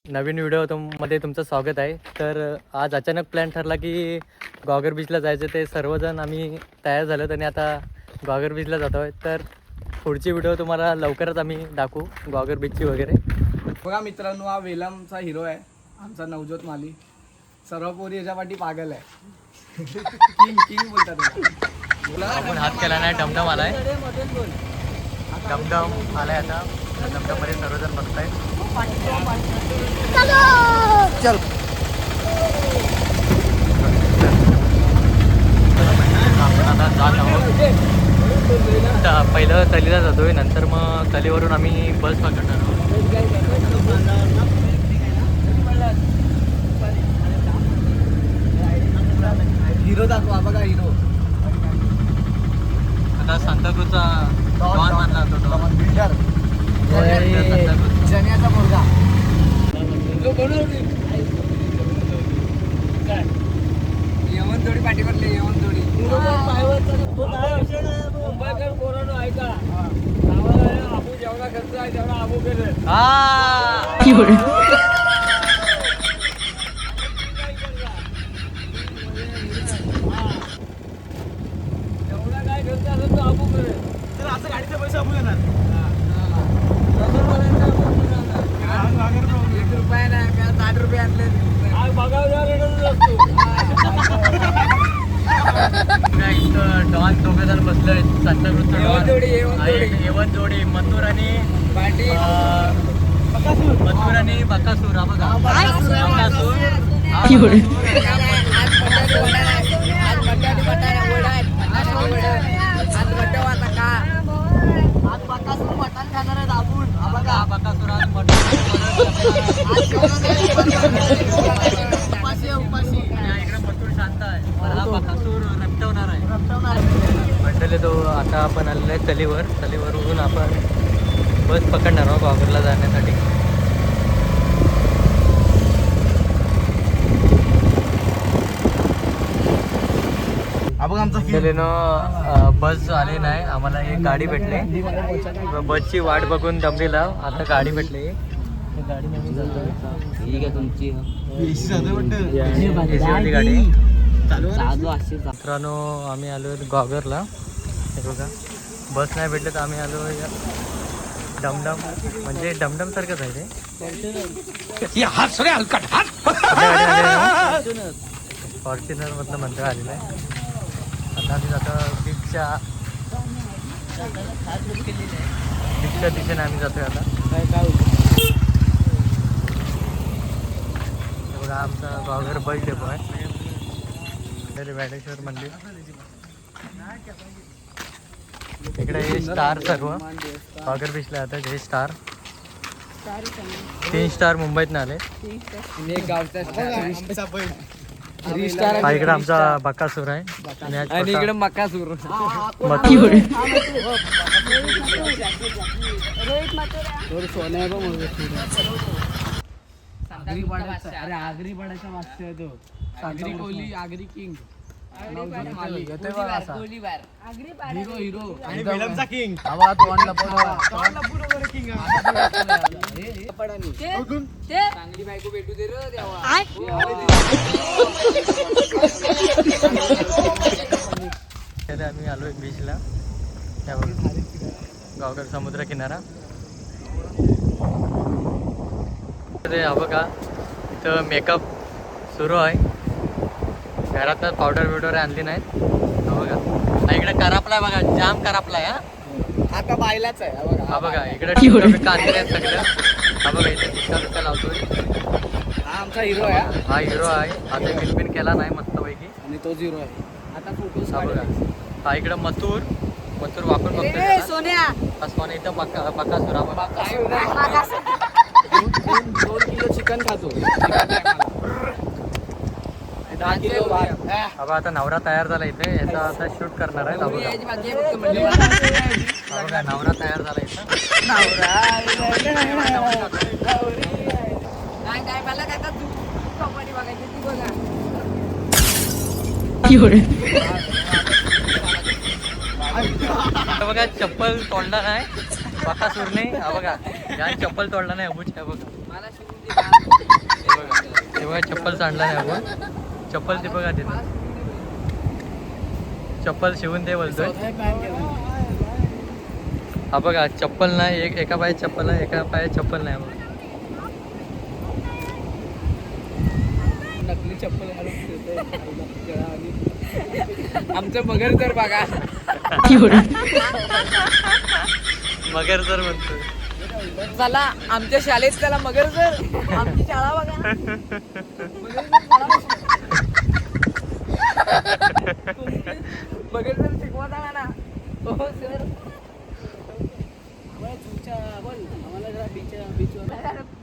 नवीन video मध्ये तुमचं स्वागत आहे. तर आज अचानक प्लॅन ठरला की गॉगर बीचला जायचं. ते सर्वजण आम्ही तयार झालो आणि आता गॉगर बीचला जातो आहे. तर पुढची व्हिडिओ तुम्हाला लवकरच आम्ही दाखवू गॉगर बीचची वगैरे. बघा मित्रांनो, हा वेलमचा हिरो आहे आमचा नवज्योत माली. सर्व पोरी याच्या पाठी पागल आहे. किंग किंग बोलतात त्याला. आपण हात केला नाही. डमडम आलाय. डमडम आलाय आता. डमडम मध्ये सर्वजण बसतायत. चल आपण आता जात आहोत. पहिलं तलीला जातोय, नंतर मग तलीवरून आम्ही बस पकडणार आहोत. हिरो दाखवा. बघा हिरो आता सांताक्रूजचा डॉन मानला जातो. बिल्डर जन्याचा मुलगा. येवन जोडी पाठी पडली. येवन जोडी मुंबईकर पोरांनो ऐका. आबू जेवढा खर्च आहे तेवढा आबू केलं. एवढा काय खर्च आला तो आबू करेल. तर असं गाडीचे पैसे आबू येणार. 1 रुपया नाही, 60 रुपये आणले. इथं डॉन दोघे जण बसले. सांताक्रूजचा येवन जोडी मथुर आणि बकासूर. हा बघा बकासूर. मटण खाणार आहे दाबून. बघा बकासूर आज मटण. इकडे मथुर शांत आहे. हा बकासूर रमटवणार आहे. मंडळी तो आता आपण आलेलो आहे तलीवर. तलीवरून आपण बस पकडणार आहोत गॉगरला जाण्यासाठी. बस आली नाही. आम्हाला एक गाडी भेटली. बसची वाट बघून दमलीला आता गाडी भेटली. गाडी नवीन जातोय. ठीक आहे तुमची गाडी. मित्रांनो आम्ही आलो गॉगरला. हे बघा बस नाही भेटले तर आम्ही आलो डमडम. म्हणजे डमडम सारखंच आहे ते. फॉर्च्युनर मधलं मंत्र आलेलं आहे. आता आम्ही जातो बीचच्या दिशेने आम्ही जातोय आता. बघा आमचा गॉगर बस डेपो आहे. वेडेश्वर मंदिर. इकडे हे स्टार सर्व गॉगर बीचला आता. हे स्टार 3 स्टार मुंबईत आले. हा इकडे आमचा बकासूर आहे. आणि इकडे मकासूर. आगरी पाड्याचा मागचा आहे तो. Agri Kohli, Agri king. Hero hero आणि वेलमचा किंग. आवा तोंडला किंग. चांगली बायको भेटू दे रे देवा. आम्ही आलोय बीचला. गावकर समुद्र किनारा. हा बघा इथं मेकअप सुरू आहे. घरात पावडर बिवडर आणली नाहीत. हा बघा इकडे करापला बघा. जाम करापला आहे. आता बायलाच आहे. हा बघा इकडे कांदे आहेत सगळं. हा बघा इथे टिक्का लावतोय. हा आमचा हिरो आहे. हा हिरो आहे. आता बिनबिन केला नाही मस्तपैकी. आणि तोच हिरो आहे. आता फोटोज हा बघा. हा इकडे मथुर वापरून बघतोय. सोन्या इथं बकासूर. हा 2 किलो चिकन खातो. आता नवरा तयार झाला इथे. याचा आता शूट करणार आहे. बघा नवरा तयार झाला इथं. बघा चप्पल तोडला नाही बकासूरने. हा बघा या चप्पल तोडला नाही. अबूच आहे बघा. हे बघा चप्पल सांडला नाही आपण. चप्पल ते बघा तिथं. चप्पल शिवून दे बोलतोय. हा बघा चप्पल नाही, एका पायात चप्पल आहे, एका पायात चप्पल नाही बघा. नकली चप्पल घालून फिरतोय आमचं मगर तर बघा. मगर सर म्हणतोय. चला आमच्या शाळेत त्याला मगर सर. आमची शाळा बघा. मगर सर शिकवत आहे ना. हो सर.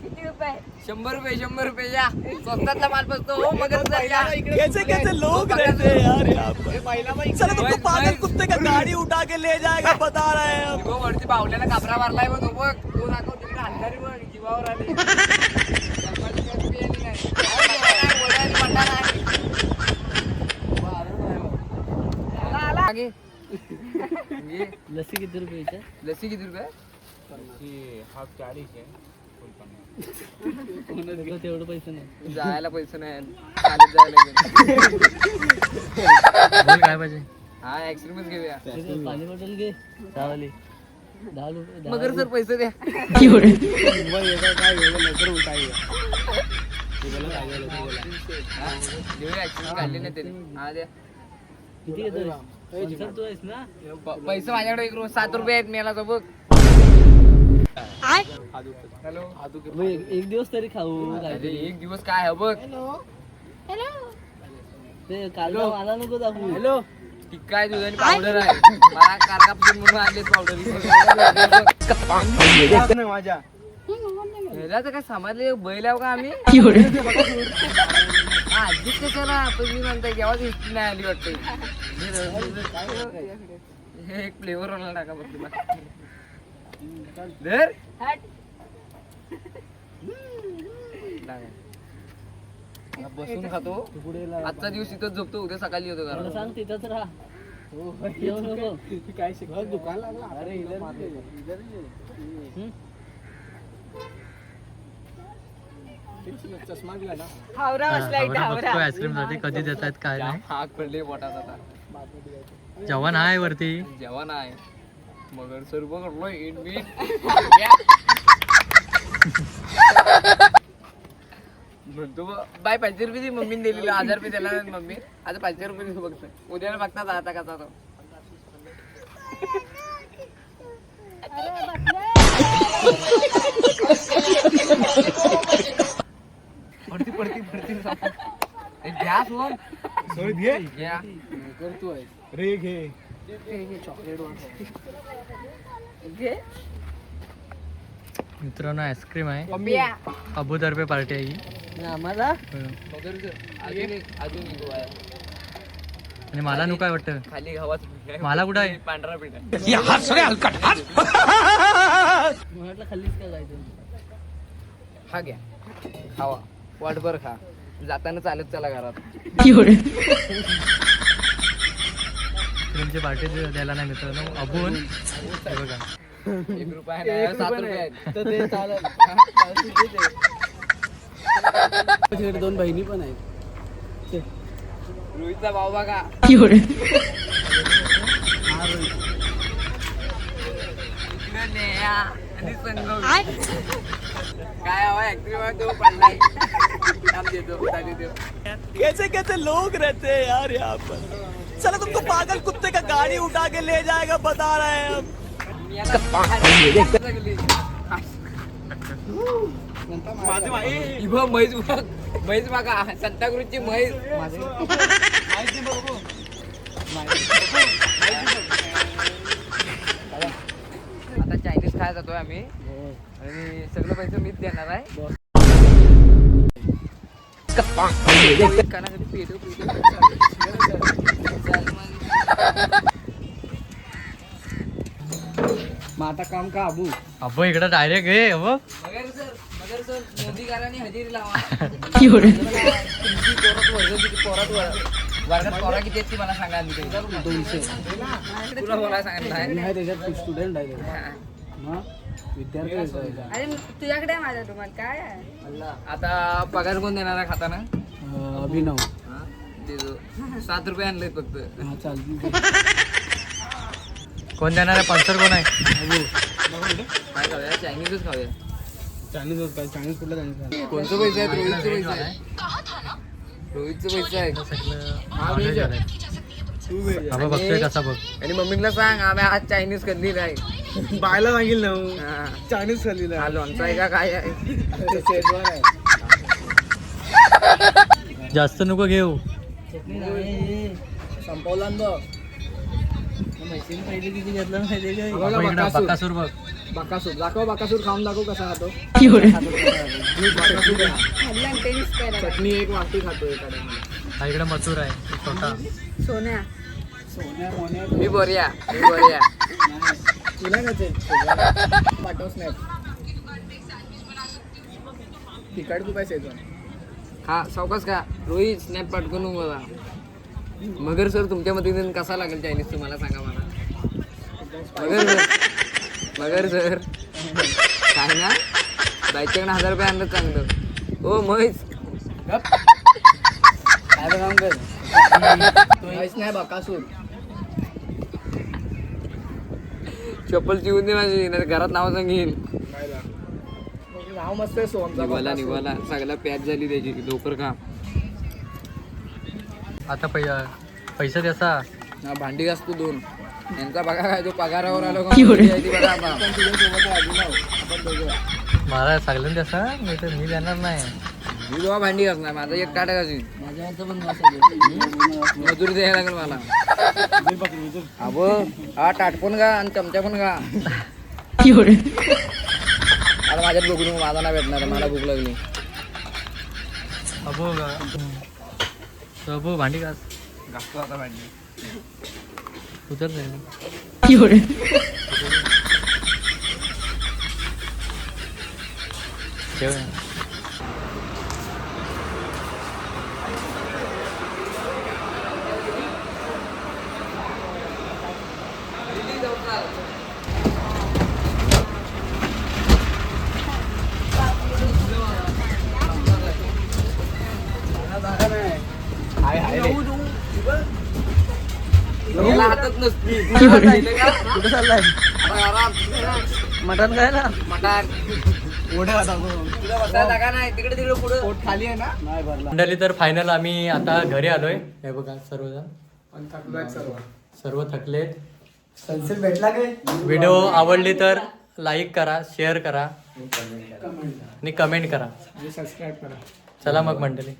किती रुपये? 100 रुपये. 100 रुपये या स्वस्तातला माल बसतो. हो मगर सर या. कैसे कैसे लोग रहते हैं यार यहाँ पर. चलो तुमको पागल कुत्ते का गाड़ी उठा के ले जाएगा बता रहे हैं हम. तो वरती बावल्याला कापरा मारलाय बघ. तो बघ तो दाखव तिकडे अंधारी बघ जीवावर आली. लस्सी किती रुपये? लस्सी किती रुपये? तेवढं पैसे नाही. जायला पैसे नाही. चालत जायला बोल काय पाहिजे? हा ऍक्सिडेंट घेऊया. पाणी बॉटल घे. चावली 10 रुपये. मगर सर पैसे द्या. घेऊया ऍक्सिडेंट काढले नाही त्याने. हा द्या. किती घेतो? तू आहेस ना? पैसे माझ्याकडे 7 रुपये आहेत. मेला तो बघ. हॅलो. एक दिवस तरी खाऊ. अरे एक दिवस काय आहे बघ. ते काल मला नको दाखवू. हॅलो. ती काय दुधाने पावडर आहे. मला कारकापासून म्हणून आणलेच पावडर. माझ्या ह्याला तर काय समजले बैलाव का आम्ही. आधीच कशाला पण मी म्हणताय केव्हाच हिस्ट्री नाही आली वाटते. हे एक फ्लेवर वाला टाका बघ तुला. धर. बसून खातो. आजचा दिवस इथंच झोपतो. उद्या सकाळी येतो मला घरात. सांग तिथंच राहा. येऊ नको. काय शिकवत दुकान लागला. अरे चष्मा दिला ना. हावरा बसला इथे हावरा. आईस्क्रीम साठी कधी देत आहेत काय नाही. आग पडले पोटात आता. जवान आहे वरती. जेवण आहे. मगर सर बघ इनबी. म्हणतो बाय 500 रुपये मम्मीने दिलेलं. 1000 रुपये त्याला मम्मी. आता 500 रुपये दिसू बघतो. उद्याला बघतात आता कसा तो. पडती पडती पडती. घ्या सोन. घे घ्या. करतोय रे. घे घे. मित्रांनो आईस्क्रीम आहे. पप्पिया. अबूतर्फे पार्टी आहे ही. आम्हाला मगर सर अजून एक गोवा आहे. आणि मला नु काय वाटतं खाली गावात मला कुठं आहे? पांढरा पिठा. म्हटलं खाल्लीच काय जायचं. हा घ्या खावा. वाटभर खा. जाताना चालत चला घरात. आईस्क्रीमची पार्टी द्यायला नाही मित्रांनो. अबून हे बघा 1 रुपया नाही, 7 रुपये आहेत. तर ते चालत. 2 बहिणी पण आहेत. रोहितचा भाऊ बघा. इकडं नेहा आणि संगम. काय हवा ऍक्टिव्ह तो पडलाय. काम देतो ताली देतो. कैसे कैसे लोग रहते हैं यार यहाँ पर. चलो तुमको पागल कुत्ते का गाड़ी उठा के ले जाएगा बता रहे हैं हम. म्हैस बघा. संताक्रूजची म्हैस. आता चायनीज खायला जातोय आम्ही. आणि सगळं पैसे मीच देणार आहे. कानाकडे पेलो मग आता काम का अबू. अबो इकडं डायरेक्ट हे अबो. मगर सर मोदीकारांनी हजेरी लावा. तुमची पोरात वर्गात पोरा किती आहेत ती मला सांगा. 200 तुला बोला सांगितलं नाही त्याच्यात स्टुडंट आहे. विद्यार्थी अरे तुझ्याकडे आहे माझा रुमाल काय आहे आता पगार कोण देणार आहे खाताना? अभिनव. हा? देतो. 7 रुपये आणले फक्त. हा चालते. कोण देणार आहे? स्पॉन्सर कोण आहे? काय खाऊया? चायनीजच खाऊया. चायनीज काय? चायनीज कुठला चायनीज? कोणतं पैसे आहेत? रोहितचं पैसे आहे. रोहितचं पैसे आहे. हा व्हेज आहे. बाबा बघतोय कसा बघ. आणि मम्मीला सांग आम्ही आज चायनीज कधी नाही. बायला सांगेल ना हा. चायनीज खाल्ली हा लोणचा आहे का काय आहे? शेजवान आहे. जास्त नको घेऊ. संपवला ना बघ. बाबा इकडं बकासूर बघ. बाकासूर दाखव. बाकासूर खाऊन दाखव कसा खातो. खाल्लं टेनिस करायला चटणी एक वाटी खातो एखाद्या. हा इकडं मसूर आहे छोटा. सोन्या सोन्या मोन्या मी बोरिया. मी बोरिया. तुला कसे पाठव स्नॅप. तिकट तू काय शेजवान. हा सावकाश का रोहित स्नॅप पाठवून मला. मगर सर तुमच्या मतीने कसा लागेल चायनीज तुम्हाला सांगा मला. मगर सर काय ना बायच्याकडे 1000 रुपये आणलं चांगलं. ओ म्हैस काय काम कर. नाही बाकासूर. चप्पल चिवून दे माझी नाही घरात नाव सांगेन. नाव मस्त आहे सोमचा. निघाला निघाला सगळ्या पॅच झाली त्याची लवकर का. आता पैसा त्याचा हा भांडी घासतो 2. यांचा बघा काय तो पगारावर आलो का बघा आता. तुझ्यासोबत आहे अभिनव. आपण दोघं. मला सांगलं त्याचा मी तर मी देणार नाही. मी जेव्हा भांडी घासणार माझा एक काटा घासीन. माझ्यावरचं पण नसेल. मजुरी द्यायला लागेल मला. अबो हा ताट पण का आणि चमचा पण का. आता माझ्यात बघू नको माझा नाही भेटणार मला भूक लागली. अबो भांडी घास. घासतो आता भांडी. उतर जाईल. ठेव. याला हातात नसती. कुठं चाललाय? मटण काय ना मटार ओढे आता तुला बसायला जागा नाही तिकडे तिकडे पुढे. पोट खाली आहे ना. नाही भरला. मंडळी तर फायनल आम्ही आता घरी आलोय. हे बघा सर्वजण पण थकलोय सर्व. सर्व थकलेत. सनसेट भेटला काय. व्हिडिओ आवडली तर लाईक करा, शेअर करा आणि कमेंट करा. सबस्क्राईब करा. चला मग मंडळी.